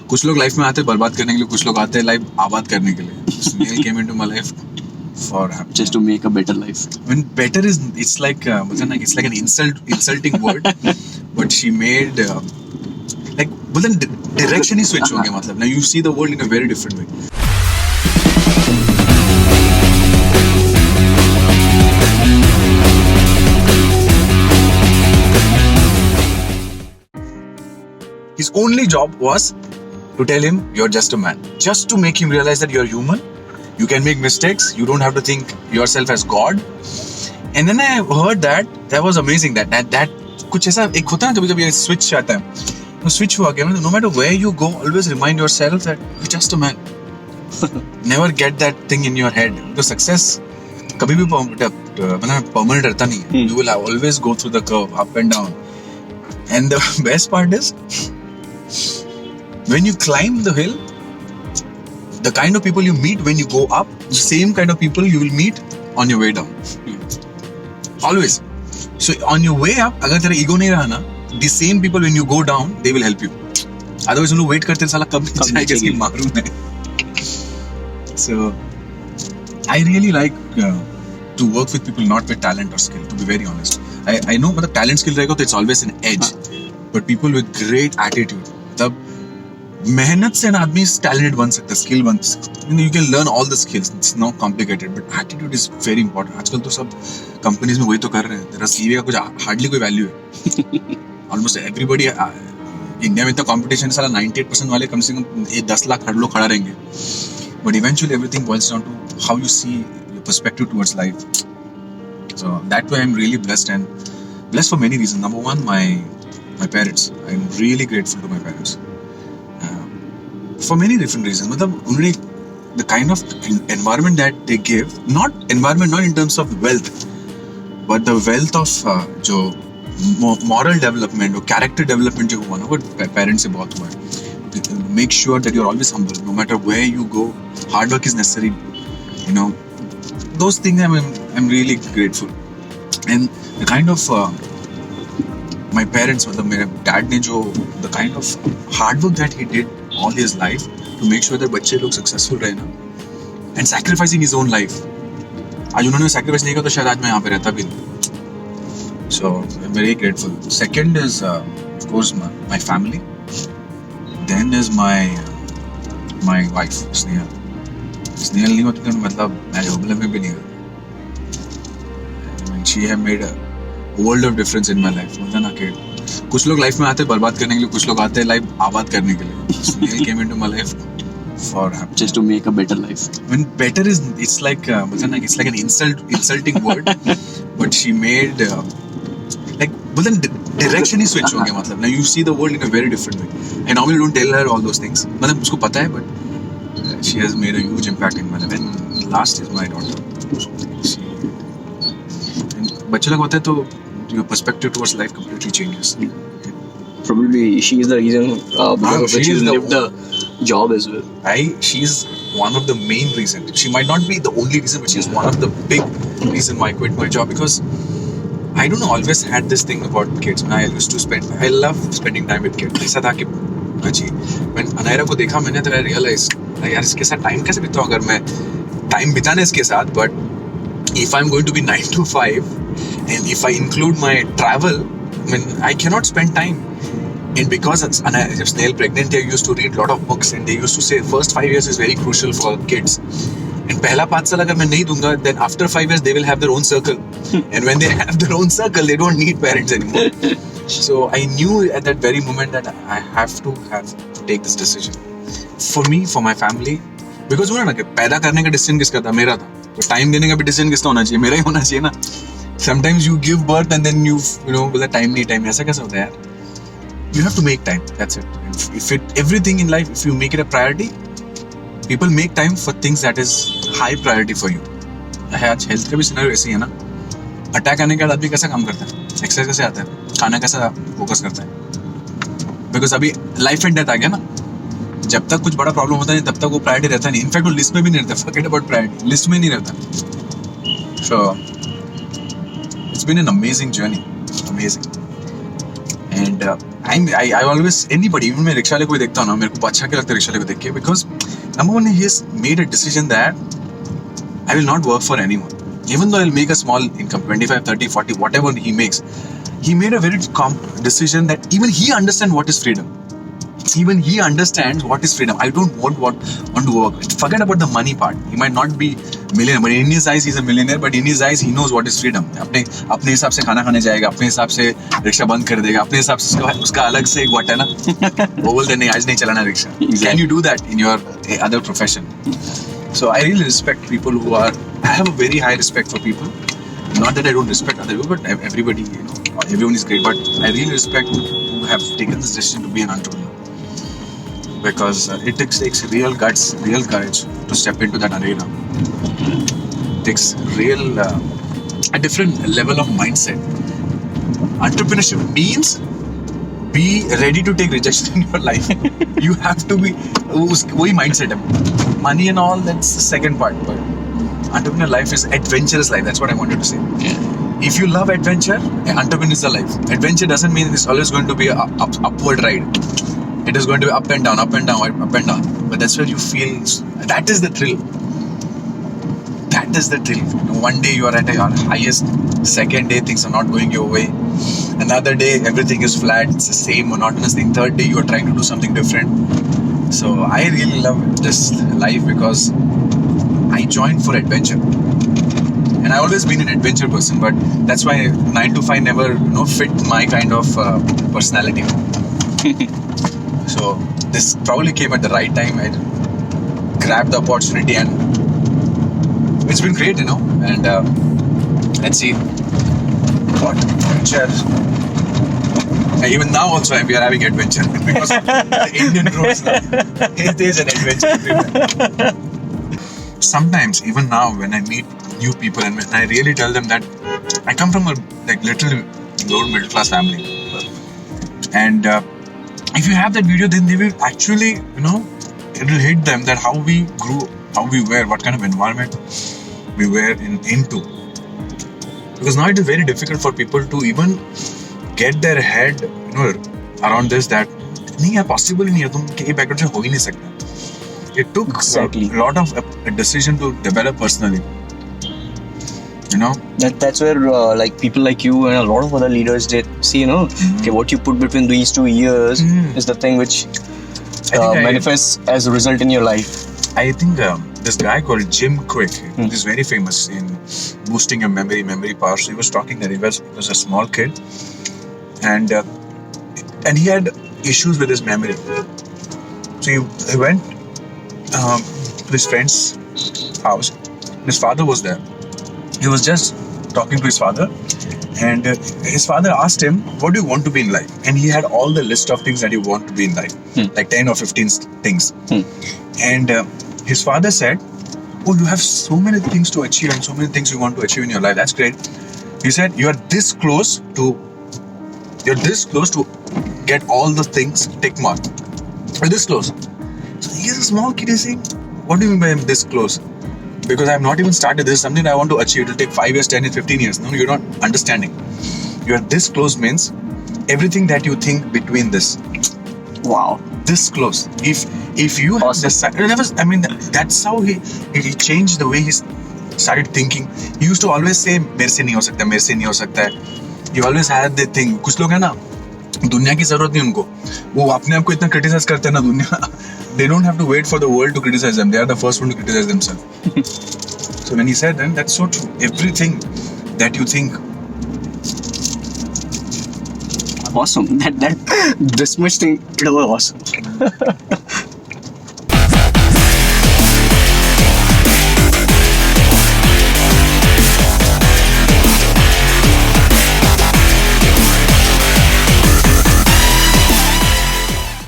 कुछ लोग लाइफ में आते हैं बर्बाद करने के लिए, कुछ लोग आते हैं लाइफ आबाद करने के लिए. Snail came into my life for happiness. Just to make a better life. When better is, it's like it's like an insulting word, but she made like बोलते हैं direction ही switch हो गया मतलब. Now you see the world in a very different way. His only job was to tell him you're just a man, just to make him realize that you're human. You can make mistakes. You don't have to think yourself as God. And then I heard that was amazing. That कुछ ऐसा एक होता है ना, जब ये switch आता है, तो switch हुआ क्या? No matter where you go, always remind yourself that you're just a man. Never get that thing in your head. Because success कभी भी मतलब permanent रहता नहीं है. You will always go through the curve, up and down. And the best part is, when you climb the hill, the kind of people you meet when you go up, the same kind of people you will meet on your way down. Always. So on your way up, अगर तेरा ego नहीं रहा ना, the same people when you go down, they will help you. Otherwise उन लोग wait करते हैं साला कब जाएगा इसकी मारूं मैं. So I really like to work with people not with talent or skill, to be very honest. I know मतलब talent skill रहेगा तो it's always an edge, but people with great attitude, तब मेहनत से ना आदमी talented बन सकता है, skill बन सकता है. You can learn all the skills, it's not complicated, but attitude is very important. आजकल तो सब companies में वही तो कर रहे हैं. तेरा CV का कुछ hardly कोई value है. Almost everybody इंडिया में इतना competition है साला, 98% वाले कम से कम 10 लाख हर लोग खड़ा रहेंगे. But eventually everything boils down to how you see your perspective towards life. So that way I'm really blessed, and blessed for many reasons. Number one, my parents. I'm really grateful to my parents. For many different reasons. मतलब उन्होंने the kind of environment that they give, not in terms of wealth, but the wealth of जो moral development और character development जो हुआ ना, वो parents से बहुत हुआ है. Make sure that you're always humble, no matter where you go. Hard work is necessary, you know. Those things I'm really grateful. And the kind of my parents, मतलब मेरे dad ने जो the kind of hard work that he did all his life to make sure that बच्चे लोग successful रहे ना, and sacrificing his own life. आज उन्होंने sacrifice नहीं किया तो शायद आज मैं यहाँ पे रहता भी नहीं. So I'm very grateful. Second is of course my family. Then is my wife, Snehal. Snehal नहीं होती तो मतलब मैं होबले में भी नहीं होता. She have made a world of difference in my life. बोलते ना कि कुछ लोग लाइफ में आते हैं बर्बाद करने के लिए, कुछ लोग आते हैं लाइफ आबाद करने के लिए. Snehal came into my life for happiness. Just to make a better life. When better is, it's like बोलते ना, it's like an insulting word, but she made like बोलते ना direction ही switch हो गया मतलब. Now you see the world in a very different way. I normally don't tell her all those things. मतलब उसको पता है, but she has made a huge impact in my life. And last is my daughter. बच्चे लोग होते हैं तो your perspective towards life completely changes. Probably she is the reason because of which you lived the job as well. She's one of the main reasons. She might not be the only reason, but she's one of the big reason why I quit my job, because I don't know, always had this thing about kids. I love spending time with kids. ऐसा था कि अच्छी when Anaira को देखा मैंने तो I realized यार इसके साथ टाइम कैसे बिताऊं अगर मैं टाइम बिताने इसके साथ. But if I'm going to be 9 to 5 and if I include my travel, I mean I cannot spend time. And because जब Snehal pregnant, I used to read a lot of books, and they used to say first 5 years is very crucial for kids. And पहला 5 साल अगर मैं नहीं दूंगा, then after 5 years they will have their own circle. And when they have their own circle, they don't need parents anymore. So I knew at that very moment that I have to take this decision. For me, for my family, because वो ना कि पैदा करने का decision किसका था? मेरा था. तो टाइम देने का भी decision किसका होना चाहिए? मेरा ही होना चाहिए ना. Sometimes you give birth and then you know बोला time नहीं time, ऐसा कैसे होता है यार? You have to make time. That's it. Everything in life, if you make it a priority, people make time for things that is high priority for you. आज health का भी सिनेरियो ऐसे ही है ना. अटैक आने के बाद आदमी कैसा काम करता है, एक्सरसाइज कैसे आता है, खाना कैसा फोकस करता है. बिकॉज अभी लाइफ एंड डेथ आ गया ना. जब तक कुछ बड़ा प्रॉब्लम होता नहीं तब तक वो प्रायोरिटी रहता नहीं. इनफैक्ट वो लिस्ट में भी नहीं रहता. फॉरगेट अबाउट प्रायोरिटी, लिस्ट में नहीं रहता. So it's been an amazing journey, amazing. And I always anybody, even मैं रिक्शा वाले को देखता हूँ ना, मेरे को अच्छा क्या लगता है रिक्शा वाले को देख के, because number one, he has made a decision that I will not work for anyone. Even though I'll make a small income, 25, 30, 40, whatever he makes, he made a very decision that even he understands what is freedom. Even he understands what is freedom. I don't want to work. Forget about the money part. He might not be millionaire, but in his eyes he's a millionaire. But in his eyes he knows what is freedom. अपने हिसाब से खाना खाने जाएगा, अपने हिसाब से rickshaw बंद कर देगा, अपने हिसाब से उसका अलग से एक वट है ना, वो बोलते नहीं आज नहीं चलाना rickshaw. Can you do that in your other profession? So I really respect people who are. I have a very high respect for people. Not that I don't respect other people, but everybody, everyone is great. But I really respect who have taken this decision to be an entrepreneur. Because it takes real guts, real courage to step into that arena. It takes a different level of mindset. Entrepreneurship means be ready to take rejection in your life. You have to be वही mindset है. Money and all, that's the second part. But entrepreneur life is adventurous life. That's what I wanted to say. If you love adventure, entrepreneur is the life. Adventure doesn't mean it's always going to be an upward ride. It is going to be up and down, up and down, up and down. But that's where you feel, that is the thrill. That is the thrill. One day you are at your highest, second day things are not going your way. Another day everything is flat, it's the same monotonous thing. Third day you are trying to do something different. So I really love this life because I joined for adventure. And I always been an adventure person, but that's why 9 to 5 never fit my kind of personality. So this probably came at the right time. I grabbed the opportunity and it's been great, and let's see what adventure. Even now also we are having adventure because of the Indian roads now. It is an adventure everywhere. Sometimes even now when I meet new people and when I really tell them that I come from a little lower middle class family, and if you have that video, then they will actually, it will hit them that how we grew, how we were, what kind of environment we were into. Because now it is very difficult for people to even get their head, around this that नहीं है possible ही नहीं है, तुम के background से हो ही नहीं सकता. It took exactly a lot of a decision to develop personally. That's where people like you and a lot of other leaders did see, okay, what you put between these 2 years is the thing which manifests as a result in your life. I think this guy called Jim Quick, he's very famous in boosting your memory power. So he was talking that he was a small kid, and he had issues with his memory. So he went to his friend's house. His father was there. He was just talking to his father, and his father asked him, what do you want to be in life? And he had all the list of things that you want to be in life, like 10 or 15 things. And his father said, oh, you have so many things to achieve and so many things you want to achieve in your life. That's great. He said, you're this close to get all the things tick mark. You're this close. So he's a small kid, is saying, what do you mean by I'm this close? Because I have not even started. This is something I want to achieve. It will take 5 years, 10 years, 15 years. No, you're not understanding. You are this close means everything that you think between this. Wow. This close. If you have this, that's how he changed the way he started thinking. He used to always say, मेरे से नहीं हो सकता, मेरे से नहीं हो सकता है. He always had the thing. कुछ लोग हैं ना, दुनिया की जरूरत नहीं उनको. वो अपने आप को इतना criticize करते हैं ना दुनिया. They don't have to wait for the world to criticize them. They are the first one to criticize themselves. So when he said that, that's so true. Everything that you think. Awesome. That this much thing, it was awesome.